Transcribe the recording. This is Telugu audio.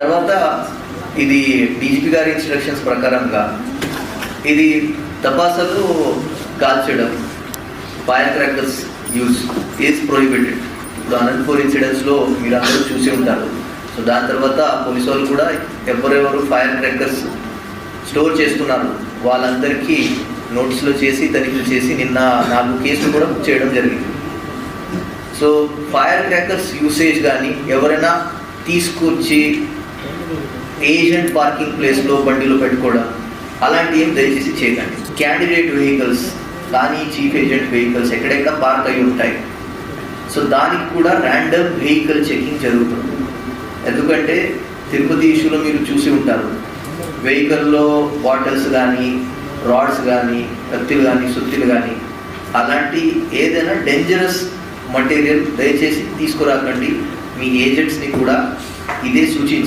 తర్వాత ఇది డీజీపీ గారి ఇన్స్ట్రక్షన్స్ ప్రకారంగా ఇది తపాసలు కాల్చడం, fire crackers use is prohibited. ఇప్పుడు అనంతపూర్ ఇన్సిడెంట్స్లో మీరు అందరూ చూసి ఉంటారు. సో దాని తర్వాత పోలీసు వాళ్ళు కూడా ఎవరెవరు ఫైర్ క్రాకర్స్ స్టోర్ చేస్తున్నారు వాళ్ళందరికీ నోటీసులు చేసి తనిఖీలు చేసి నిన్న 4 కేసులు కూడా బుక్ చేయడం జరిగింది. సో ఫైర్ క్రాకర్స్ యూసేజ్ కానీ ఎవరైనా తీసుకొచ్చి ఏజెంట్ పార్కింగ్ ప్లేస్లో బండిలో పెట్టుకోవడం అలాంటి ఏం దయచేసి చేయకండి. క్యాండిడేట్ వెహికల్స్ కానీ చీఫ్ ఏజెంట్ వెహికల్స్ ఎక్కడెక్కడ పార్క్ అయి ఉంటాయి. సో దానికి కూడా ర్యాండమ్ వెహికల్ చెకింగ్ జరుగుతుంది. ఎందుకంటే తిరుపతి ఇష్యూలో మీరు చూసి ఉంటారు, వెహికల్లో బాటిల్స్ కానీ రాడ్స్ కానీ కత్తిలు కానీ సుత్తిలు కానీ అలాంటి ఏదైనా డేంజరస్ మటీరియల్ దయచేసి తీసుకురాకండి. మీ ఏజెంట్స్ని కూడా ఇదే సూచించండి.